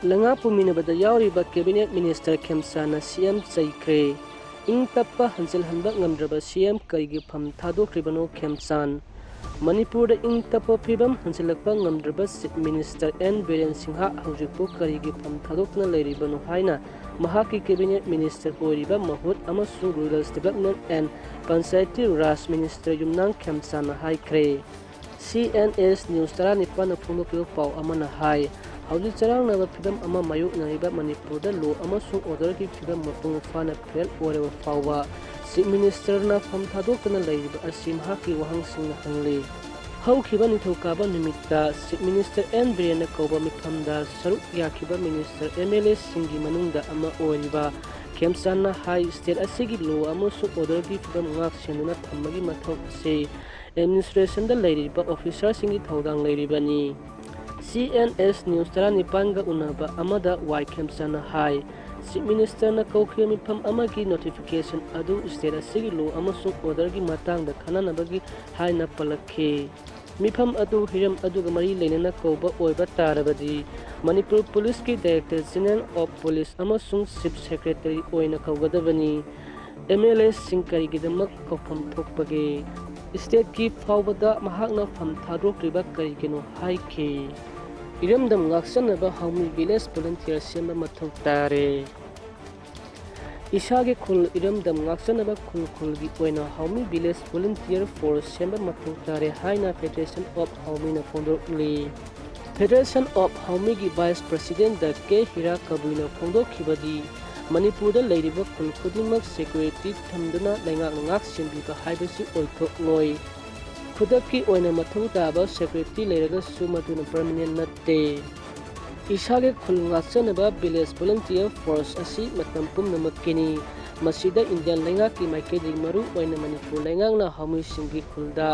ꯂꯩꯉꯥꯛꯄꯨ ꯃꯤꯅꯕꯗ ꯌꯥꯎꯔꯤꯕ cabinet minister ꯈꯦꯝꯁꯥꯅ CM ꯆꯩꯈ꯭ꯔꯦ꯫ ꯏꯪ ꯇꯞꯄ ꯍꯟꯖꯤꯜꯍꯟꯕ ꯉꯝꯗ꯭ꯔꯕ ꯁꯤꯑꯦꯝ ꯀꯔꯤꯒꯤ ꯐꯝ ꯊꯥꯗꯣꯛꯈ꯭ꯔꯤꯕꯅꯣ ꯈꯦꯝꯁꯥꯟ? ꯃꯅꯤꯄꯨꯔꯗ ꯏꯪ ꯇꯞꯄ ꯐꯤꯚꯝ ꯍꯟꯖꯤꯜꯂꯛꯄ ꯉꯝꯗ꯭ꯔꯕ ꯆꯤꯐ ꯃꯤꯅꯤꯁꯇꯔ 𝗫𝗵𝗵𝗺 ꯍꯧꯖꯤꯛꯄꯨ ꯀꯔꯤꯒꯤ ꯐꯝ ꯊꯥꯗꯣꯛꯇꯨꯅ ꯂꯩꯔꯤꯕꯅꯣ ꯍꯥꯏꯅ ꯃꯍꯥꯛꯀꯤ ꯀꯦꯕꯤꯅꯦꯠ ꯃꯤꯅꯤꯁꯇꯔ ꯑꯣꯏꯔꯤꯕ ꯃꯍꯨꯠ ꯑꯃꯁꯨꯡ rural development and Panchayati Raj minister Yumnam ꯈꯦꯝꯁꯥꯟꯅ ꯍꯥꯏꯈ꯭ꯔꯦ꯫ ꯁꯤꯑꯦꯟꯑꯦꯁ ꯅ꯭ꯌꯨꯁ 19ꯅ ꯐꯣꯡꯗꯣꯛꯈꯤꯕ ꯄꯥꯎ ꯑꯃꯅ ꯍꯥꯏ ꯍꯧꯖꯤꯛ ꯆꯔꯥꯡꯅꯕ ꯐꯤꯚꯝ ꯑꯃ ꯃꯥꯌꯣꯛꯅꯔꯤꯕ ꯃꯅꯤꯄꯨꯔꯗ ꯂꯣ ꯑꯃꯁꯨꯡ ꯑꯣꯔꯗꯔꯒꯤ ꯐꯤꯚꯝ ꯃꯄꯨꯡ ꯐꯥꯅ ꯐꯦꯜ ꯑꯣꯏꯔꯕ ꯐꯥꯎꯕ ꯆꯤꯐ ꯃꯤꯅꯤꯁꯇꯔꯅ ꯐꯝ ꯊꯥꯗꯣꯛꯇꯨꯅ ꯂꯩꯔꯤꯕ ꯑꯁꯤ ꯃꯍꯥꯛꯀꯤ ꯋꯥꯍꯪꯁꯤꯡꯅ ꯍꯪꯂꯤ꯫ ꯍꯧꯈꯤꯕ ꯅꯤꯡꯊꯧꯀꯥꯕ ꯅꯨꯃꯤꯠꯇ ꯆꯤꯐ ꯃꯤꯅꯤꯁꯇꯔ 𝗫𝗵𝗵𝗺ꯅ ꯀꯧꯕ ꯃꯤꯐꯝꯗ ꯁꯔꯨꯛ ꯌꯥꯈꯤꯕ ꯃꯤꯅꯤꯁꯇꯔ ꯑꯦꯝ.ꯑꯦꯜ.ꯑꯦꯁꯤꯡꯒꯤ ꯃꯅꯨꯡꯗ ꯑꯃ ꯑꯣꯏꯔꯤꯕ ꯈꯦꯝꯁꯥꯟꯅ ꯍꯥꯏ ꯁ꯭ꯇꯦꯠ ꯑꯁꯤꯒꯤ ꯂꯣ ꯑꯃꯁꯨꯡ ꯑꯣꯔꯗꯔꯒꯤ ꯐꯤꯚꯝ ꯉꯥꯛ-ꯁꯦꯟꯗꯨꯅ ꯊꯝꯕꯒꯤ ꯃꯊꯧ ꯑꯁꯤ ꯑꯦꯗꯃꯤꯅꯤꯁꯇ꯭ꯔꯦꯁꯟꯗ ꯂꯩꯔꯤꯕ ꯑꯣꯐꯤꯁꯥꯔꯁꯤꯡꯒꯤ ꯊꯧꯗꯥꯡ ꯂꯩꯔꯤꯕꯅꯤ꯫ ꯁꯤꯑꯦꯟꯑꯦꯁ ꯅ꯭ꯌꯨꯁ 19ꯒ ꯎꯅꯕ ꯑꯃꯗ ꯈꯦꯝꯁꯥꯟꯅ ꯍꯥꯏ ꯆꯤꯐ ꯃꯤꯅꯤꯁꯇꯔꯅ ꯀꯧꯈꯤꯕ ꯃꯤꯐꯝ ꯑꯃꯒꯤ ꯅꯣꯇꯤꯐꯤꯀꯦꯁꯟ ꯑꯗꯨ ꯁ꯭ꯇꯦꯠ ꯑꯁꯤꯒꯤ ꯂꯣ ꯑꯃꯁꯨꯡ ꯑꯣꯔꯗꯔꯒꯤ ꯃꯇꯥꯡꯗ ꯈꯟꯅꯅꯕꯒꯤ ꯍꯥꯏꯅ ꯄꯜꯂꯛꯈꯤ꯫ ꯃꯤꯐꯝ ꯑꯗꯨ ꯍꯤꯔꯝ ꯑꯗꯨꯒ ꯃꯔꯤ ꯂꯩꯅꯅ ꯀꯧꯕ ꯑꯣꯏꯕ ꯇꯥꯔꯕꯗꯤ ꯃꯅꯤꯄꯨꯔ ꯄꯨꯂꯤꯁꯀꯤ ꯗꯥꯏꯔꯦꯛꯇꯔ ꯖꯦꯅꯔꯦꯜ ꯑꯣꯐ ꯄꯨꯂꯤꯁ ꯑꯃꯁꯨꯡ ꯆꯤꯐ ꯁꯦꯀ꯭ꯔꯦꯇꯔꯤ ꯑꯣꯏꯅ ꯀꯧꯒꯗꯕꯅꯤ꯫ ꯑꯦꯝ.ꯑꯦꯜ.ꯑꯦꯁꯤꯡ ꯀꯔꯤꯒꯤꯗꯃꯛ ꯀꯧꯐꯝ ꯊꯣꯛꯄꯒꯦ? ꯁ꯭ꯇꯦꯠꯀꯤ ꯐꯥꯎꯕꯗ ꯃꯍꯥꯛꯅ ꯐꯝ ꯊꯥꯗꯣꯛꯂꯤꯕ ꯀꯔꯤꯒꯤꯅꯣ ꯍꯥꯏꯈꯤ꯫ ꯏꯔꯝꯗꯝ ꯉꯥꯛꯆꯅꯕ ꯍꯥꯎꯃꯤ ꯚꯤꯂꯦꯖ ꯚꯣꯂꯨꯟꯇꯤꯌꯔ ꯁꯦꯝꯕ ꯃꯊꯧ ꯇꯥꯔꯦ꯫ ꯏꯁꯥꯒꯤ ꯈꯨꯜ ꯏꯔꯝꯗꯝ ꯉꯥꯛꯆꯅꯕ ꯈꯨꯜ-ꯈꯨꯜꯒꯤ ꯑꯣꯏꯅ ꯍꯥꯎꯃꯤ ꯚꯤꯂꯦꯖ ꯚꯣꯂꯨꯟꯇꯤꯌꯔ ꯐꯣꯔꯁ ꯁꯦꯝꯕ ꯃꯊꯧ ꯇꯥꯔꯦ ꯍꯥꯏꯅ ꯐꯦꯗꯔꯦꯁꯟ ꯑꯣꯐ ꯍꯥꯎꯃꯤꯅ ꯐꯣꯡꯗꯣꯛꯂꯤ꯫ ꯐꯦꯗꯔꯦꯁꯟ ꯑꯣꯐ ꯍꯥꯎꯃꯤꯒꯤ ꯚꯥꯏꯁ ꯄ꯭ꯔꯁꯤꯗꯦꯟꯠ 𝗕𝗫𝗥𝗘𝗡 ꯐꯣꯡꯗꯣꯛꯈꯤꯕꯗꯤ ꯃꯅꯤꯄꯨꯔꯗ ꯂꯩꯔꯤꯕ ꯈꯨꯜ ꯈꯨꯗꯤꯡꯃꯛ ꯁꯦꯀ꯭ꯌꯨꯔꯤꯇꯤ ꯊꯝꯗꯨꯅ ꯂꯩꯉꯥꯛꯅ ꯉꯥꯛ-ꯁꯦꯟꯕꯤꯕ ꯍꯥꯏꯕꯁꯤ ꯑꯣꯏꯊꯣꯛꯂꯣꯏ꯫ ꯈꯨꯗꯛꯀꯤ ꯑꯣꯏꯅ ꯃꯊꯧ ꯇꯥꯕ ꯁꯦꯀ꯭ꯌꯨꯔꯤꯇꯤ ꯂꯩꯔꯒꯁꯨ ꯃꯗꯨꯅ ꯄꯔꯃꯦꯅꯦꯟꯠ ꯅꯠꯇꯦ꯫ ꯏꯁꯥꯒꯤ ꯈꯨꯜ ꯉꯥꯛꯆꯅꯕ ꯚꯤꯂꯦꯖ ꯚꯣꯂꯨꯟꯇꯤꯌꯔ ꯐꯣꯔꯁ ꯑꯁꯤ ꯃꯇꯝ ꯄꯨꯝꯅꯃꯛꯀꯤꯅꯤ꯫ ꯃꯁꯤꯗ ꯏꯟꯗꯤꯌꯥꯟ ꯂꯩꯉꯥꯛꯀꯤ ꯃꯥꯏꯀꯩꯗꯒꯤ ꯃꯔꯨ ꯑꯣꯏꯅ ꯃꯅꯤꯄꯨꯔ ꯂꯩꯉꯥꯛꯅ ꯍꯥꯎꯃꯤꯁꯤꯡꯒꯤ ꯈꯨꯜꯗ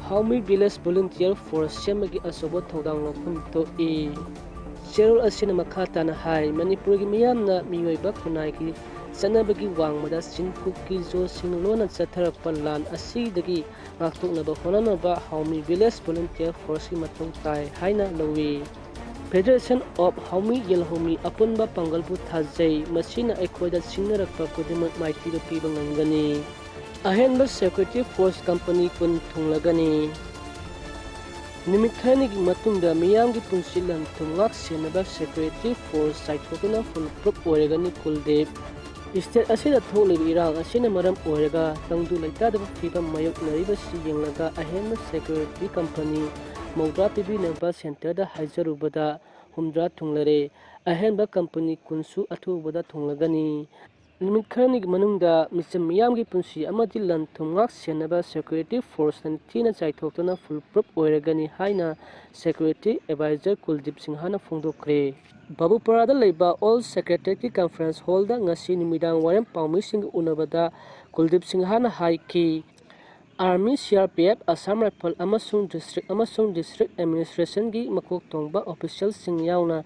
ꯍꯥꯎꯃꯤ ꯚꯤꯂꯦꯖ ꯚꯣꯂꯨꯟꯇꯤꯌꯔ ꯐꯣꯔꯁ ꯁꯦꯝꯕꯒꯤ ꯑꯆꯧꯕ ꯊꯧꯗꯥꯡ ꯂꯧꯐꯝ ꯊꯣꯛꯏ꯫ ꯆꯦꯔꯣꯜ ꯑꯁꯤꯅ ꯃꯈꯥ ꯇꯥꯅ ꯍꯥꯏ ꯃꯅꯤꯄꯨꯔꯒꯤ ꯃꯤꯌꯥꯝꯅ ꯃꯤꯑꯣꯏꯕ ꯈꯨꯟꯅꯥꯏꯒꯤ ꯆꯠꯅꯕꯒꯤ ꯋꯥꯡꯃꯗ ꯆꯤꯟ-ꯀꯨꯀꯤ ꯖꯣꯁꯤꯡꯅ ꯂꯣꯟꯅ ꯆꯠꯊꯔꯛꯄ ꯂꯥꯟ ꯑꯁꯤꯗꯒꯤ ꯉꯥꯛꯊꯣꯛꯅꯕ ꯍꯣꯠꯅꯅꯕ ꯍꯥꯎꯃꯤ ꯚꯤꯂꯦꯖ ꯚꯣꯂꯨꯟꯇꯤꯌꯔ ꯐꯣꯔꯁꯀꯤ ꯃꯊꯧ ꯇꯥꯏ ꯍꯥꯏꯅ ꯂꯧꯏ꯫ ꯐꯦꯗꯔꯦꯁꯟ ꯑꯣꯐ ꯍꯥꯎꯃꯤ ꯌꯦꯜꯍꯧꯃꯤ ꯑꯄꯨꯟꯕ ꯄꯥꯡꯒꯜꯕꯨ ꯊꯥꯖꯩ ꯃꯁꯤꯅ ꯑꯩꯈꯣꯏꯗ ꯁꯤꯡꯅꯔꯛꯄ ꯈꯨꯗꯤꯡꯃꯛ ꯃꯥꯏꯊꯤꯕ ꯄꯤꯕ ꯉꯝꯒꯅꯤ꯫ ꯑꯍꯦꯟꯕ ꯁꯦꯀ꯭ꯌꯨꯔꯤꯇꯤ ꯐꯣꯔꯁ ꯀꯝꯄꯅꯤ 10 ꯊꯨꯡꯂꯒꯅꯤ꯫ ꯅꯨꯃꯤꯠ ꯈꯔꯅꯤꯒꯤ ꯃꯇꯨꯡꯗ ꯃꯤꯌꯥꯝꯒꯤ ꯄꯨꯟꯁꯤ ꯂꯟ-ꯊꯨꯝ ꯉꯥꯛ-ꯁꯦꯟꯅꯕ ꯁꯦꯀ꯭ꯌꯨꯔꯤꯇꯤ ꯐꯣꯔꯁ ꯆꯥꯏꯊꯣꯛꯇꯨꯅ ꯐꯨꯜ ꯄ꯭ꯔꯨꯞ ꯑꯣꯏꯔꯒꯅꯤ ꯀꯨꯜꯗꯤꯞ꯫ ꯁ꯭ꯇꯦꯠ ꯑꯁꯤꯗ ꯊꯣꯛꯂꯤꯕ ꯏꯔꯥꯡ ꯑꯁꯤꯅ ꯃꯔꯝ ꯑꯣꯏꯔꯒ ꯇꯪꯗꯨ ꯂꯩꯇꯥꯗꯕ ꯐꯤꯚꯝ ꯃꯥꯌꯣꯛꯅꯔꯤꯕꯁꯤ ꯌꯦꯡꯂꯒ ꯑꯍꯦꯟꯕ ꯁꯦꯀ꯭ꯌꯨꯔꯤꯇꯤ ꯀꯝꯄꯅꯤ 60 ꯄꯤꯕꯤꯅꯕ ꯁꯦꯟꯇꯔꯗ ꯍꯥꯏꯖꯔꯨꯕꯗ 60 ꯊꯨꯡꯂꯔꯦ꯫ ꯑꯍꯦꯟꯕ ꯀꯝꯄꯅꯤ 10ꯁꯨ ꯑꯊꯨꯕꯗ ꯊꯨꯡꯂꯒꯅꯤ꯫ ꯅꯨꯃꯤꯠ ꯈꯔꯅꯤꯒꯤ ꯃꯅꯨꯡꯗ ꯃꯤꯆꯝ ꯃꯤꯌꯥꯝꯒꯤ ꯄꯨꯟꯁꯤ ꯑꯃꯗꯤ ꯂꯟ-ꯊꯨꯝ ꯉꯥꯛ-ꯁꯦꯟꯅꯕ ꯁꯦꯀ꯭ꯌꯨꯔꯤꯇꯤ ꯐꯣꯔꯁꯅ ꯅꯤꯡꯊꯤꯅ ꯆꯥꯏꯊꯣꯛꯇꯨꯅ ꯐꯨꯜ ꯄ꯭ꯔꯨꯞ ꯑꯣꯏꯔꯒꯅꯤ ꯍꯥꯏꯅ ꯁꯦꯀ꯭ꯌꯨꯔꯤꯇꯤ ꯑꯦꯗꯚꯥꯏꯖꯔ ꯀꯨꯜꯗꯤꯞ ꯁꯤꯡꯍꯅ ꯐꯣꯡꯗꯣꯛꯈ꯭ꯔꯦ꯫ ꯕꯥꯕꯨꯄꯥꯔꯥꯗ ꯂꯩꯕ ꯑꯣꯜ ꯁꯦꯀ꯭ꯔꯦꯇꯦꯔꯤꯌꯦꯠꯀꯤ ꯀꯟꯐꯔꯦꯟꯁ ꯍꯣꯜꯗ ꯉꯁꯤ ꯅꯨꯃꯤꯗꯥꯡꯋꯥꯏꯔꯝ ꯄꯥꯎꯃꯤꯁꯤꯡꯒ ꯎꯅꯕꯗ ꯀꯨꯜꯗꯤꯞ ꯁꯤꯡꯍꯅ ꯍꯥꯏꯈꯤ ꯑꯥꯔꯃꯤ, ꯁꯤ.ꯑꯥꯔ.ꯄꯤ.ꯑꯦꯐ, ꯑꯁꯥꯝ ꯔꯥꯏꯐꯜ ꯑꯃꯁꯨꯡ ꯗꯤꯁꯇ꯭ꯔꯤꯛ ꯑꯦꯗꯃꯤꯅꯤꯁꯇ꯭ꯔꯦꯁꯟꯒꯤ ꯃꯀꯣꯛ ꯊꯣꯡꯕ ꯑꯣꯐꯤꯁꯤꯌꯦꯜꯁꯤꯡ ꯌꯥꯎꯅ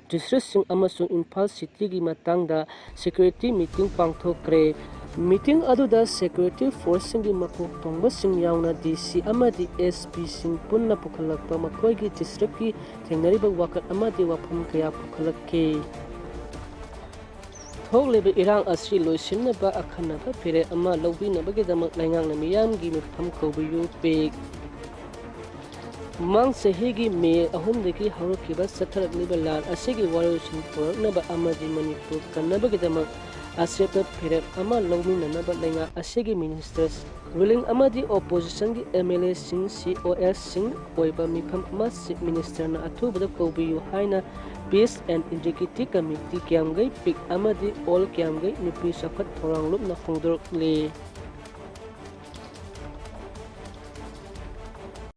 ꯗꯤꯁꯇ꯭ꯔꯤꯛꯁꯤꯡ ꯑꯃꯁꯨꯡ ꯏꯝꯐꯥꯜ ꯁꯤꯇꯤꯒꯤ ꯃꯇꯥꯡꯗ ꯁꯦꯀ꯭ꯌꯨꯔꯤꯇꯤ ꯃꯤꯇꯤꯡ ꯄꯥꯡꯊꯣꯛꯈ꯭ꯔꯦ꯫ ꯃꯤꯇꯤꯡ ꯑꯗꯨꯗ ꯁꯦꯀ꯭ꯌꯨꯔꯤꯇꯤ ꯐꯣꯔꯁꯁꯤꯡꯒꯤ ꯃꯀꯣꯛ ꯊꯣꯡꯕꯁꯤꯡ ꯌꯥꯎꯅ ꯗꯤ.ꯁꯤ ꯑꯃꯗꯤ ꯑꯦꯁ.ꯄꯤꯁꯤꯡ ꯄꯨꯟꯅ ꯄꯨꯈꯠꯂꯛꯄ ꯃꯈꯣꯏꯒꯤ ꯗꯤꯁꯇ꯭ꯔꯤꯛꯀꯤ ꯊꯦꯡꯅꯔꯤꯕ ꯋꯥꯀꯠ ꯑꯃꯗꯤ ꯋꯥꯐꯝ ꯀꯌꯥ ꯄꯨꯈꯠꯂꯛꯈꯤ꯫ ꯊꯣꯛꯂꯤꯕ ꯏꯔꯥꯡ ꯑꯁꯤ ꯂꯣꯏꯁꯤꯟꯅꯕ ꯑꯈꯟꯅꯕ ꯐꯤꯔꯦꯞ ꯑꯃ ꯂꯧꯕꯤꯅꯕꯒꯤꯗꯃꯛ ꯂꯩꯉꯥꯛꯅ ꯃꯤꯌꯥꯝꯒꯤ ꯃꯤꯐꯝ ꯀꯧꯕꯤꯌꯨ ꯄꯤꯛ꯫ ꯃꯃꯥꯡ ꯆꯍꯤꯒꯤ ꯃꯦ 3ꯗꯒꯤ ꯍꯧꯔꯛꯈꯤꯕ ꯆꯠꯊꯔꯛꯂꯤꯕ ꯂꯥꯟ ꯑꯁꯤꯒꯤ ꯋꯥꯔꯣꯜꯁꯤꯡ ꯄꯨꯔꯛꯅꯕ ꯑꯃꯗꯤ ꯃꯅꯤꯄꯨꯔ ꯀꯟꯅꯕꯒꯤꯗꯃꯛ ꯑꯆꯦꯠꯄ ꯐꯤꯔꯦꯞ ꯑꯃ ꯂꯧꯃꯤꯟꯅꯅꯕ ꯂꯩꯉꯥꯛ ꯑꯁꯤꯒꯤ ꯃꯤꯅꯤꯁꯇꯔ, ꯔꯨꯂꯤꯡ ꯑꯃꯗꯤ ꯑꯣꯄꯣꯖꯤꯁꯟꯒꯤ ꯑꯦꯝ.ꯑꯦꯜ.ꯑꯦꯁꯤꯡ, ꯁꯤ.ꯑꯣ.ꯑꯦꯁꯁꯤꯡ ꯑꯣꯏꯕ ꯃꯤꯐꯝ ꯑꯃ ꯆꯤꯐ ꯃꯤꯅꯤꯁꯇꯔꯅ ꯑꯊꯨꯕꯗ ꯀꯧꯕꯤꯌꯨ ꯍꯥꯏꯅ ꯄꯤꯁ ꯑꯦꯟꯗ ꯏꯟꯇꯤꯒ꯭ꯔꯤꯇꯤ ꯀꯝꯃꯤꯇꯤ ꯀ꯭ꯌꯥꯝꯒꯩ ꯄꯤꯛ ꯑꯃꯗꯤ ꯑꯣꯜ ꯀ꯭ꯌꯥꯝꯒꯩ ꯅꯨꯄꯤ ꯆꯥꯎꯈꯠ ꯊꯧꯔꯥꯡ ꯂꯨꯞꯅ ꯐꯣꯡꯗꯣꯛꯂꯤ꯫